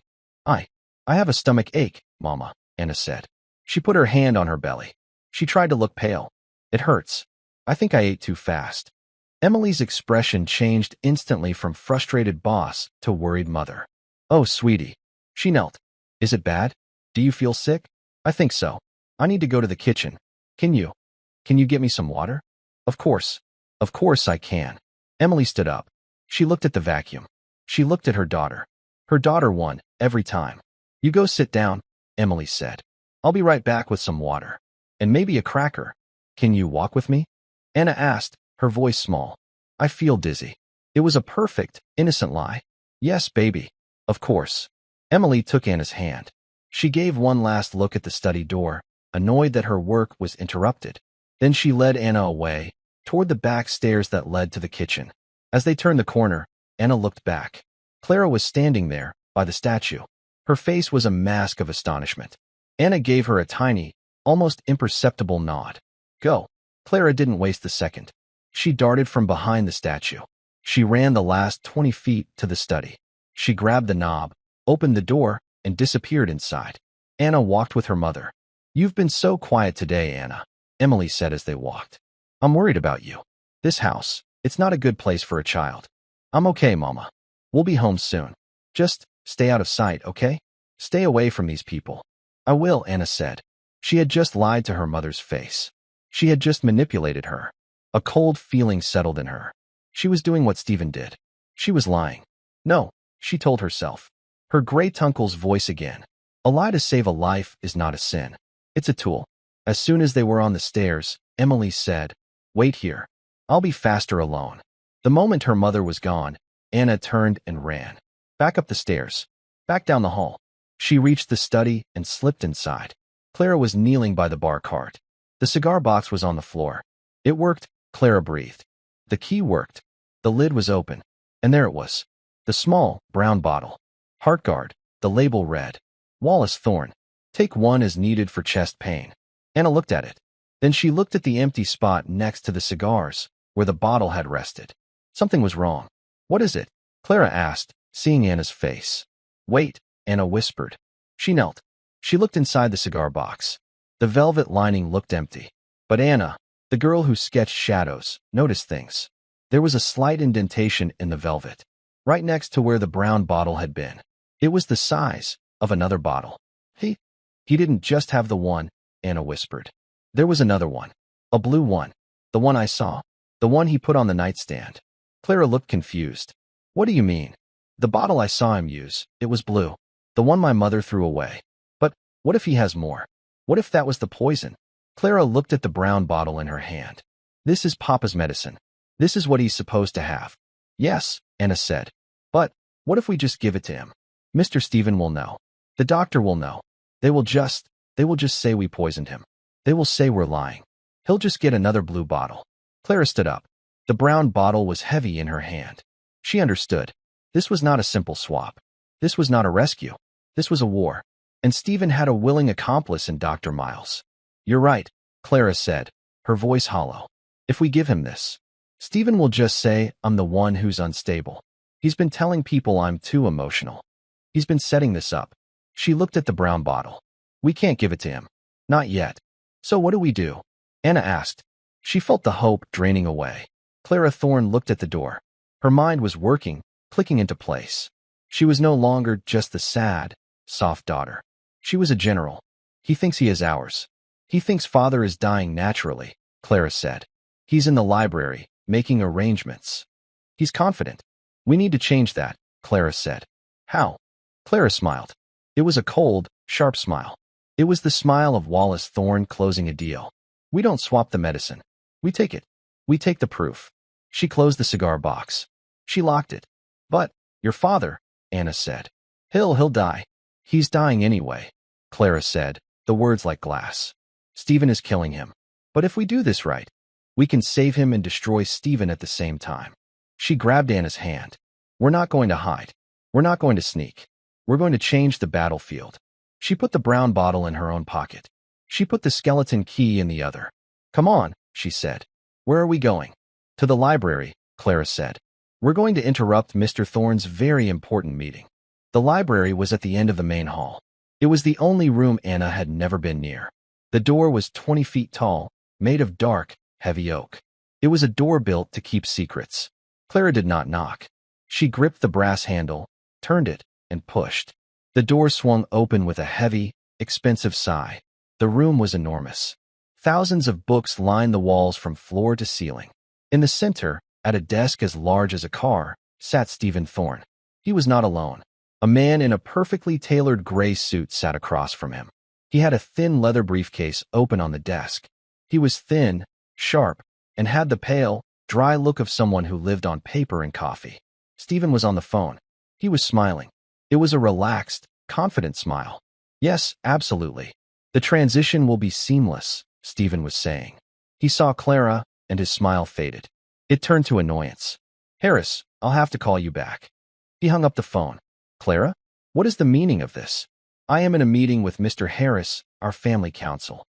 I have a stomach ache, Mama, Anna said. She put her hand on her belly. She tried to look pale. It hurts. I think I ate too fast. Emily's expression changed instantly from frustrated boss to worried mother. Oh, sweetie. She knelt. Is it bad? Do you feel sick? I think so. I need to go to the kitchen. Can you get me some water? Of course. Of course I can. Emily stood up. She looked at the vacuum. She looked at her daughter. Her daughter won, every time. You go sit down, Emily said. I'll be right back with some water. And maybe a cracker. Can you walk with me? Anna asked, her voice small. I feel dizzy. It was a perfect, innocent lie. Yes, baby. Of course. Emily took Anna's hand. She gave one last look at the study door, annoyed that her work was interrupted. Then she led Anna away, toward the back stairs that led to the kitchen. As they turned the corner, Anna looked back. Clara was standing there, by the statue. Her face was a mask of astonishment. Anna gave her a tiny, almost imperceptible nod. Go. Clara didn't waste a second. She darted from behind the statue. She ran the last 20 feet to the study. She grabbed the knob, opened the door, and disappeared inside. Anna walked with her mother. You've been so quiet today, Anna, Emily said as they walked. I'm worried about you. This house, it's not a good place for a child. I'm okay, Mama. We'll be home soon. Just stay out of sight, okay? Stay away from these people. I will, Anna said. She had just lied to her mother's face. She had just manipulated her. A cold feeling settled in her. She was doing what Stephen did. She was lying. No, she told herself. Her great-uncle's voice again. A lie to save a life is not a sin. It's a tool. As soon as they were on the stairs, Emily said, Wait here. I'll be faster alone. The moment her mother was gone, Anna turned and ran. Back up the stairs. Back down the hall. She reached the study and slipped inside. Clara was kneeling by the bar cart. The cigar box was on the floor. It worked, Clara breathed. The key worked. The lid was open. And there it was. The small, brown bottle. Heartguard. The label read, Wallace Thorn. Take one as needed for chest pain. Anna looked at it. Then she looked at the empty spot next to the cigars, where the bottle had rested. Something was wrong. What is it? Clara asked, seeing Anna's face. Wait, Anna whispered. She knelt. She looked inside the cigar box. The velvet lining looked empty. But Anna, the girl who sketched shadows, noticed things. There was a slight indentation in the velvet, right next to where the brown bottle had been. It was the size of another bottle. He didn't just have the one, Anna whispered. There was another one. A blue one. The one I saw. The one he put on the nightstand. Clara looked confused. What do you mean? The bottle I saw him use, it was blue. The one my mother threw away. But what if he has more? What if that was the poison? Clara looked at the brown bottle in her hand. This is Papa's medicine. This is what he's supposed to have. Yes, Anna said. But what if we just give it to him? Mr. Stephen will know. The doctor will know. They will just say we poisoned him. They will say we're lying. He'll just get another blue bottle. Clara stood up. The brown bottle was heavy in her hand. She understood. This was not a simple swap. This was not a rescue. This was a war. And Stephen had a willing accomplice in Dr. Miles. You're right, Clara said, her voice hollow. If we give him this, Stephen will just say I'm the one who's unstable. He's been telling people I'm too emotional. He's been setting this up. She looked at the brown bottle. We can't give it to him. Not yet. So what do we do? Anna asked. She felt the hope draining away. Clara Thorne looked at the door. Her mind was working, clicking into place. She was no longer just the sad, soft daughter. She was a general. He thinks he is ours. He thinks father is dying naturally, Clara said. He's in the library, making arrangements. He's confident. We need to change that, Clara said. How? Clara smiled. It was a cold, sharp smile. It was the smile of Wallace Thorne closing a deal. We don't swap the medicine. We take it. We take the proof. She closed the cigar box. She locked it. But, your father, Anna said. He'll die. He's dying anyway, Clara said, the words like glass. Stephen is killing him. But if we do this right, we can save him and destroy Stephen at the same time. She grabbed Anna's hand. We're not going to hide. We're not going to sneak. We're going to change the battlefield. She put the brown bottle in her own pocket. She put the skeleton key in the other. Come on, she said. Where are we going? To the library, Clara said. We're going to interrupt Mr. Thorne's very important meeting. The library was at the end of the main hall. It was the only room Anna had never been near. The door was 20 feet tall, made of dark, heavy oak. It was a door built to keep secrets. Clara did not knock. She gripped the brass handle, turned it, and pushed. The door swung open with a heavy, expensive sigh. The room was enormous. Thousands of books lined the walls from floor to ceiling. In the center, at a desk as large as a car, sat Stephen Thorne. He was not alone. A man in a perfectly tailored gray suit sat across from him. He had a thin leather briefcase open on the desk. He was thin, sharp, and had the pale, dry look of someone who lived on paper and coffee. Stephen was on the phone. He was smiling. It was a relaxed, confident smile. Yes, absolutely. The transition will be seamless, Stephen was saying. He saw Clara, and his smile faded. It turned to annoyance. Harris, I'll have to call you back. He hung up the phone. Clara? What is the meaning of this? I am in a meeting with Mr. Harris, our family counsel.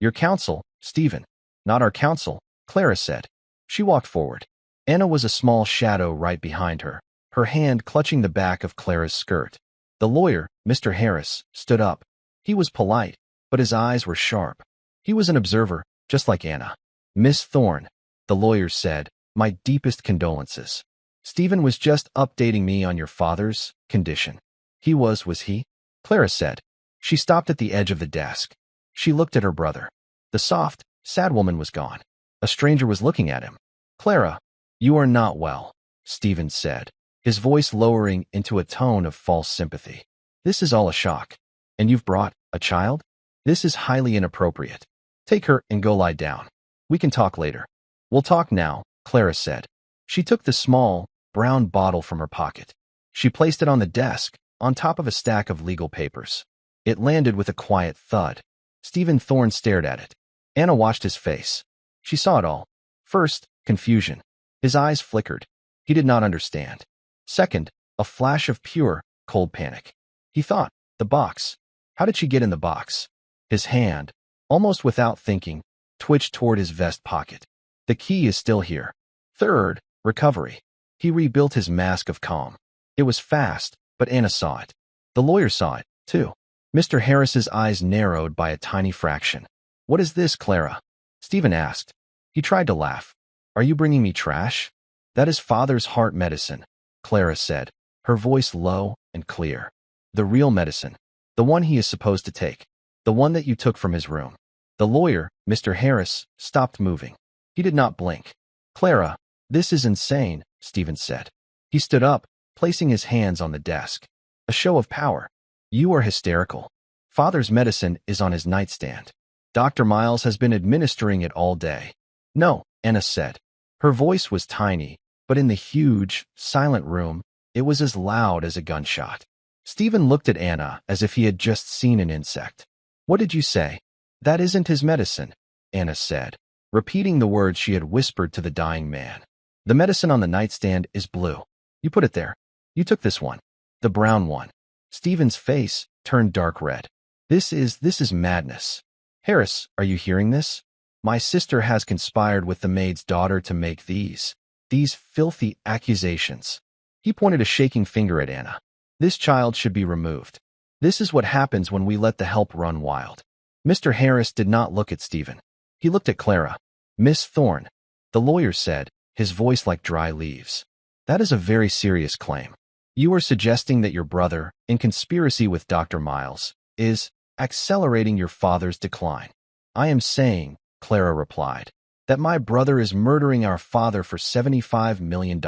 Your counsel, Stephen. Not our counsel, Clara said. She walked forward. Anna was a small shadow right behind her, her hand clutching the back of Clara's skirt. The lawyer, Mr. Harris, stood up. He was polite, but his eyes were sharp. He was an observer, just like Anna. Miss Thorne, the lawyer said, my deepest condolences. Stephen was just updating me on your father's condition. He was he? Clara said. She stopped at the edge of the desk. She looked at her brother. The soft, sad woman was gone. A stranger was looking at him. Clara, you are not well, Stephen said, his voice lowering into a tone of false sympathy. This is all a shock. And you've brought a child? This is highly inappropriate. Take her and go lie down. We can talk later. We'll talk now, Clara said. She took the small, brown bottle from her pocket. She placed it on the desk, on top of a stack of legal papers. It landed with a quiet thud. Stephen Thorne stared at it. Anna watched his face. She saw it all. First, confusion. His eyes flickered. He did not understand. Second, a flash of pure, cold panic. He thought, the box. How did she get in the box? His hand, almost without thinking, twitched toward his vest pocket. The key is still here. Third, recovery. He rebuilt his mask of calm. It was fast, but Anna saw it. The lawyer saw it, too. Mr. Harris's eyes narrowed by a tiny fraction. What is this, Clara? Stephen asked. He tried to laugh. Are you bringing me trash? That is father's heart medicine, Clara said, her voice low and clear. The real medicine. The one he is supposed to take. The one that you took from his room. The lawyer, Mr. Harris, stopped moving. He did not blink. Clara, this is insane, Stephen said. He stood up, placing his hands on the desk. A show of power. You are hysterical. Father's medicine is on his nightstand. Dr. Miles has been administering it all day. No, Anna said. Her voice was tiny, but in the huge, silent room, it was as loud as a gunshot. Stephen looked at Anna as if he had just seen an insect. What did you say? That isn't his medicine, Anna said, repeating the words she had whispered to the dying man. The medicine on the nightstand is blue. You put it there. You took this one. The brown one. Stephen's face turned dark red. This is madness. Harris, are you hearing this? My sister has conspired with the maid's daughter to make these filthy accusations. He pointed a shaking finger at Anna. This child should be removed. This is what happens when we let the help run wild. Mr. Harris did not look at Stephen. He looked at Clara. Miss Thorne, the lawyer said, his voice like dry leaves. That is a very serious claim. You are suggesting that your brother, in conspiracy with Dr. Miles, is accelerating your father's decline. I am saying, Clara replied, that my brother is murdering our father for $75 million.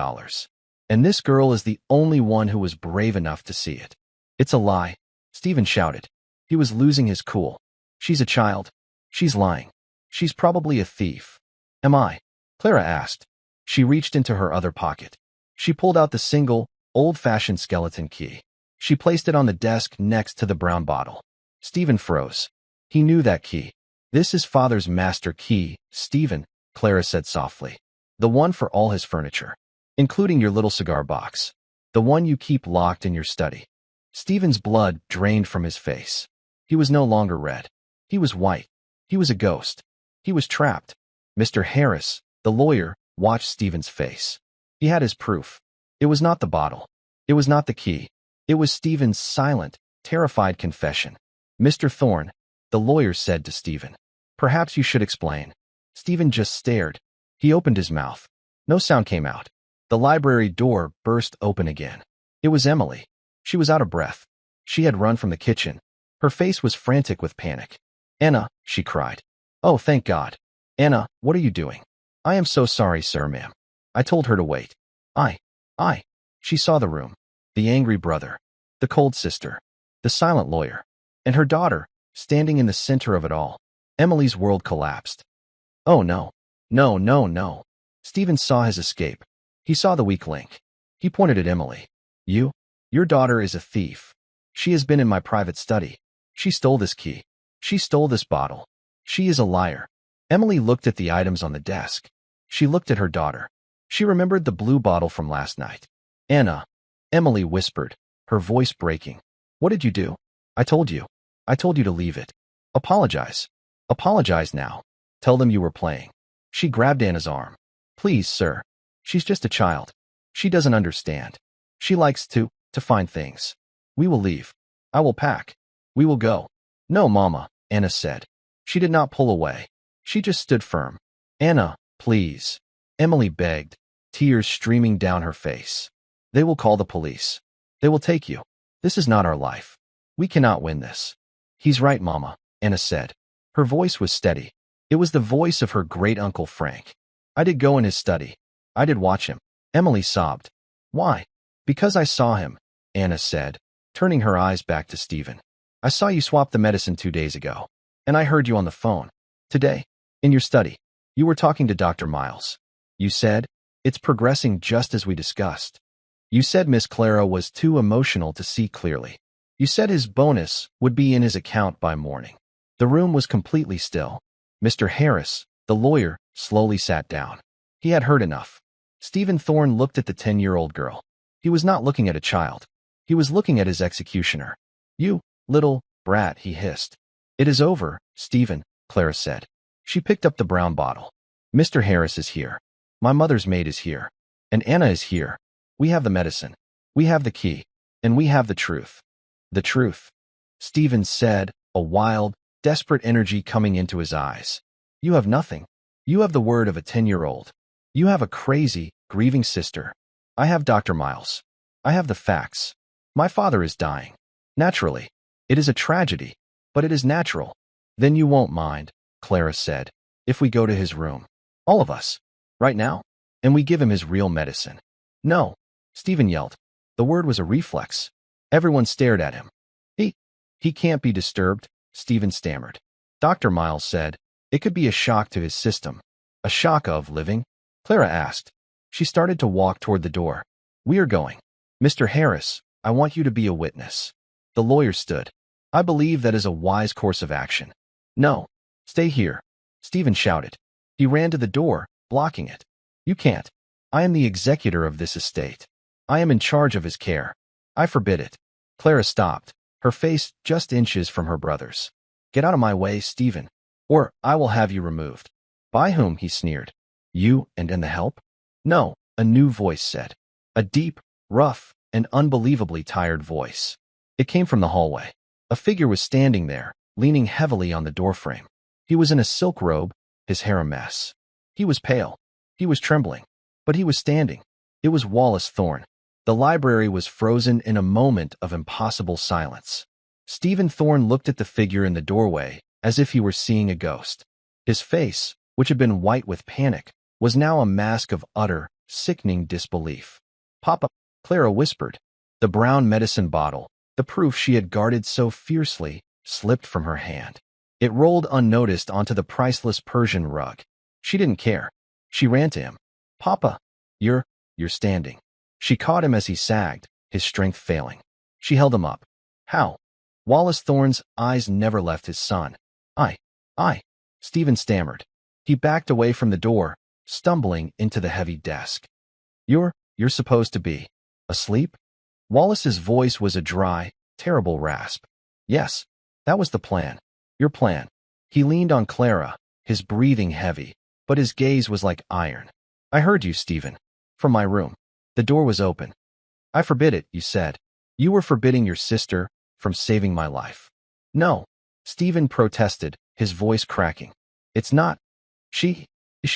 And this girl is the only one who was brave enough to see it. It's a lie, Stephen shouted. He was losing his cool. She's a child. She's lying. She's probably a thief. Am I? Clara asked. She reached into her other pocket. She pulled out the single, old-fashioned skeleton key. She placed it on the desk next to the brown bottle. Stephen froze. He knew that key. This is father's master key, Stephen, Clara said softly. The one for all his furniture, including your little cigar box. The one you keep locked in your study. Stephen's blood drained from his face. He was no longer red. He was white. He was a ghost. He was trapped. Mr. Harris, the lawyer, watched Stephen's face. He had his proof. It was not the bottle. It was not the key. It was Stephen's silent, terrified confession. Mr. Thorne, the lawyer said to Stephen. Perhaps you should explain. Stephen just stared. He opened his mouth. No sound came out. The library door burst open again. It was Emily. She was out of breath. She had run from the kitchen. Her face was frantic with panic. Anna, she cried. Oh, thank God. Anna, what are you doing? I am so sorry, sir, ma'am. I told her to wait. She saw the room. The angry brother. The cold sister. The silent lawyer. And her daughter, standing in the center of it all. Emily's world collapsed. Oh, no. No, no, no. Stephen saw his escape. He saw the weak link. He pointed at Emily. Your daughter is a thief. She has been in my private study. She stole this key. She stole this bottle. She is a liar. Emily looked at the items on the desk. She looked at her daughter. She remembered the blue bottle from last night. Anna, Emily whispered, her voice breaking. What did you do? I told you. I told you to leave it. Apologize. Apologize now. Tell them you were playing. She grabbed Anna's arm. Please, sir. She's just a child. She doesn't understand. She likes to find things. We will leave. I will pack. We will go. No, Mama, Anna said. She did not pull away. She just stood firm. Anna, please. Emily begged, tears streaming down her face. They will call the police. They will take you. This is not our life. We cannot win this. He's right, Mama, Anna said. Her voice was steady. It was the voice of her great-uncle Frank. I did go in his study. I did watch him. Emily sobbed. Why? Because I saw him, Anna said, turning her eyes back to Stephen. I saw you swap the medicine 2 days ago. And I heard you on the phone. Today, in your study, you were talking to Dr. Miles. You said, it's progressing just as we discussed. You said Miss Clara was too emotional to see clearly. You said his bonus would be in his account by morning. The room was completely still. Mr. Harris, the lawyer, slowly sat down. He had heard enough. Stephen Thorne looked at the 10-year-old girl. He was not looking at a child. He was looking at his executioner. You little brat, he hissed. It is over, Stephen, Clara said. She picked up the brown bottle. Mr. Harris is here. My mother's maid is here. And Anna is here. We have the medicine. We have the key. And we have the truth. The truth, Stephen said, a wild, desperate energy coming into his eyes. You have nothing. You have the word of a 10-year-old. You have a crazy, grieving sister. I have Dr. Miles. I have the facts. My father is dying. Naturally. It is a tragedy, but it is natural. Then you won't mind, Clara said, if we go to his room. All of us. Right now? And we give him his real medicine. No, Stephen yelled. The word was a reflex. Everyone stared at him. He can't be disturbed, Stephen stammered. Dr. Miles said, it could be a shock to his system. A shock of living? Clara asked. She started to walk toward the door. We are going. Mr. Harris, I want you to be a witness. The lawyer stood. I believe that is a wise course of action. No. Stay here, Stephen shouted. He ran to the door, blocking it. You can't. I am the executor of this estate. I am in charge of his care. I forbid it. Clara stopped, her face just inches from her brother's. Get out of my way, Stephen, or I will have you removed. By whom? He sneered. You and the help? No, a new voice said. A deep, rough, and unbelievably tired voice. It came from the hallway. A figure was standing there, leaning heavily on the doorframe. He was in a silk robe, his hair a mess. He was pale. He was trembling. But he was standing. It was Wallace Thorne. The library was frozen in a moment of impossible silence. Stephen Thorne looked at the figure in the doorway as if he were seeing a ghost. His face, which had been white with panic, was now a mask of utter, sickening disbelief. Papa, Clara whispered. The brown medicine bottle, the proof she had guarded so fiercely, slipped from her hand. It rolled unnoticed onto the priceless Persian rug. She didn't care. She ran to him. Papa, you're standing. She caught him as he sagged, his strength failing. She held him up. How? Wallace Thorne's eyes never left his son. I, Stephen stammered. He backed away from the door, stumbling into the heavy desk. You're supposed to be asleep? Wallace's voice was a dry, terrible rasp. Yes, that was the plan. Your plan. He leaned on Clara, his breathing heavy, but his gaze was like iron. I heard you, Stephen. From my room. The door was open. I forbid it, you said. You were forbidding your sister from saving my life. No, Stephen protested, his voice cracking. It's not. She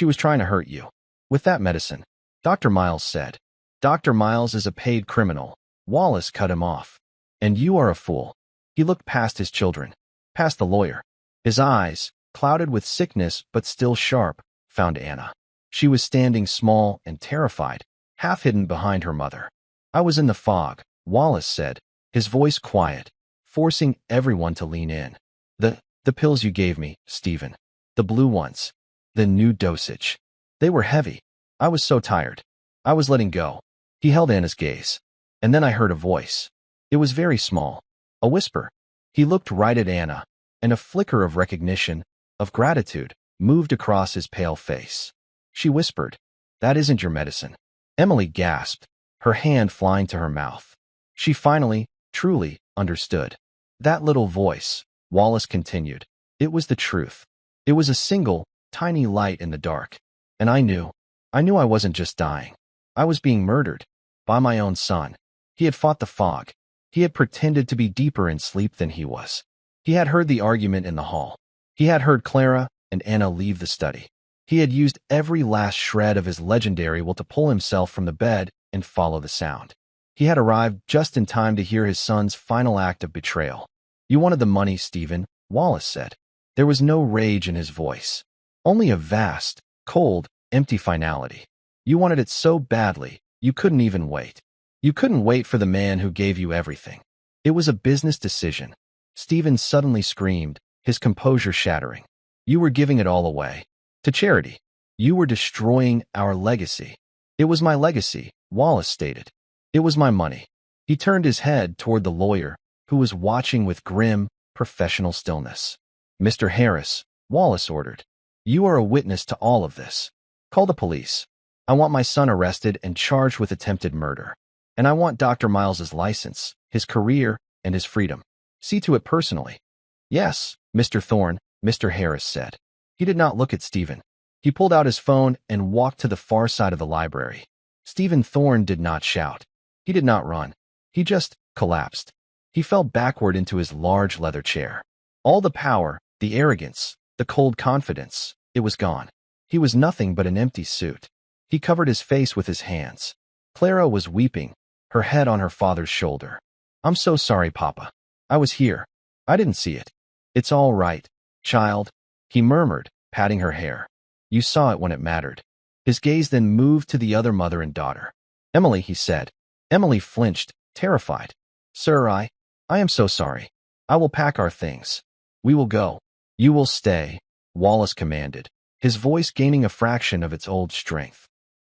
was trying to hurt you. With that medicine, Dr. Miles said. Dr. Miles is a paid criminal. Wallace cut him off. And you are a fool. He looked past his children, past the lawyer. His eyes, clouded with sickness but still sharp, found Anna. She was standing small and terrified, half hidden behind her mother. I was in the fog, Wallace said, his voice quiet, forcing everyone to lean in. The pills you gave me, Stephen. The blue ones. The new dosage. They were heavy. I was so tired. I was letting go. He held Anna's gaze. And then I heard a voice. It was very small. A whisper. He looked right at Anna, and a flicker of recognition, of gratitude, moved across his pale face. She whispered, That isn't your medicine. Emily gasped, her hand flying to her mouth. She finally, truly, understood. That little voice, Wallace continued. It was the truth. It was a single, tiny light in the dark. And I knew I wasn't just dying. I was being murdered. By my own son. He had fought the fog. He had pretended to be deeper in sleep than he was. He had heard the argument in the hall. He had heard Clara and Anna leave the study. He had used every last shred of his legendary will to pull himself from the bed and follow the sound. He had arrived just in time to hear his son's final act of betrayal. You wanted the money, Stephen, Wallace said. There was no rage in his voice. Only a vast, cold, empty finality. You wanted it so badly, you couldn't even wait. You couldn't wait for the man who gave you everything. It was a business decision. Stephen suddenly screamed, his composure shattering. You were giving it all away. To charity. You were destroying our legacy. It was my legacy, Wallace stated. It was my money. He turned his head toward the lawyer, who was watching with grim, professional stillness. Mr. Harris, Wallace ordered. You are a witness to all of this. Call the police. I want my son arrested and charged with attempted murder. And I want Dr. Miles's license, his career, and his freedom. See to it personally. Yes, Mr. Thorne, Mr. Harris said. He did not look at Stephen. He pulled out his phone and walked to the far side of the library. Stephen Thorne did not shout. He did not run. He just collapsed. He fell backward into his large leather chair. All the power, the arrogance, the cold confidence, it was gone. He was nothing but an empty suit. He covered his face with his hands. Clara was weeping, her head on her father's shoulder. I'm so sorry, Papa. I was here. I didn't see it. It's all right, child, he murmured, patting her hair. You saw it when it mattered. His gaze then moved to the other mother and daughter. Emily, he said. Emily flinched, terrified. Sir, I am so sorry. I will pack our things. We will go. You will stay, Wallace commanded, his voice gaining a fraction of its old strength.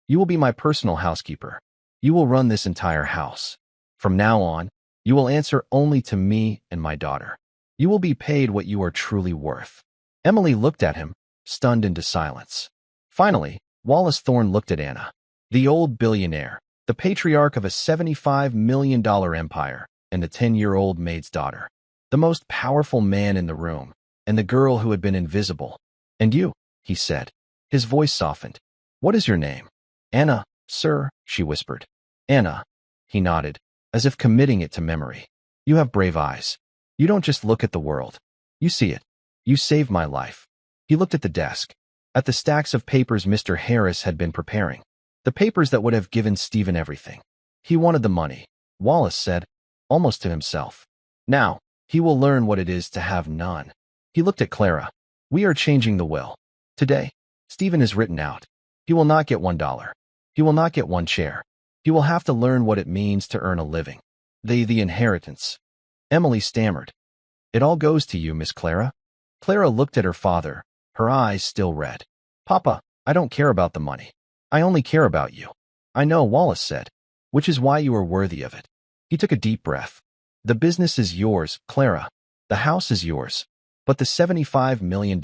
You will be my personal housekeeper. You will run this entire house. From now on, you will answer only to me and my daughter. You will be paid what you are truly worth. Emily looked at him, stunned into silence. Finally, Wallace Thorne looked at Anna. The old billionaire, the patriarch of a $75 million empire, and the 10-year-old maid's daughter. The most powerful man in the room, and the girl who had been invisible. And you, he said. His voice softened. What is your name? Anna, sir, she whispered. Anna, he nodded, as if committing it to memory. You have brave eyes. You don't just look at the world. You see it. You saved my life. He looked at the desk, at the stacks of papers Mr. Harris had been preparing, the papers that would have given Stephen everything. He wanted the money, Wallace said, almost to himself. Now, he will learn what it is to have none. He looked at Clara. We are changing the will. Today, Stephen is written out. He will not get $1. He will not get one chair. He will have to learn what it means to earn a living. The inheritance. Emily stammered. It all goes to you, Miss Clara. Clara looked at her father, her eyes still red. Papa, I don't care about the money. I only care about you. I know, Wallace said, which is why you are worthy of it. He took a deep breath. The business is yours, Clara. The house is yours. But the $75 million.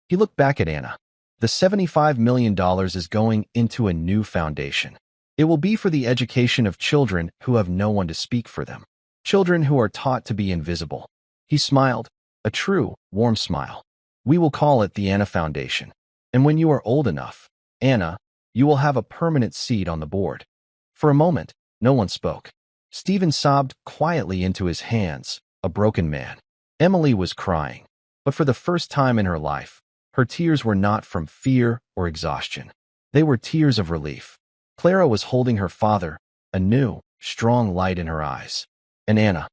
He looked back at Anna. The $75 million is going into a new foundation. It will be for the education of children who have no one to speak for them. Children who are taught to be invisible. He smiled, a true, warm smile. We will call it the Anna Foundation. And when you are old enough, Anna, you will have a permanent seat on the board. For a moment, no one spoke. Stephen sobbed quietly into his hands, a broken man. Emily was crying, but for the first time in her life, her tears were not from fear or exhaustion. They were tears of relief. Clara was holding her father, a new, strong light in her eyes. And Anna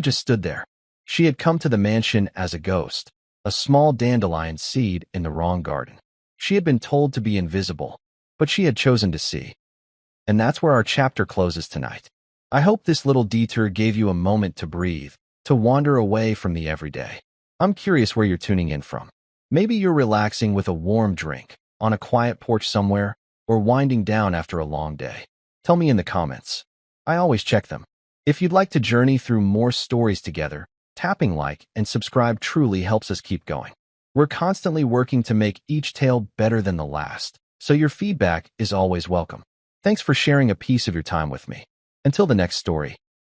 just stood there. She had come to the mansion as a ghost, a small dandelion seed in the wrong garden. She had been told to be invisible, but she had chosen to see. And that's where our chapter closes tonight. I hope this little detour gave you a moment to breathe, to wander away from the everyday. I'm curious where you're tuning in from. Maybe you're relaxing with a warm drink, on a quiet porch somewhere, or winding down after a long day. Tell me in the comments. I always check them. If you'd like to journey through more stories together, tapping like and subscribe truly helps us keep going. We're constantly working to make each tale better than the last, so your feedback is always welcome. Thanks for sharing a piece of your time with me. Until the next story.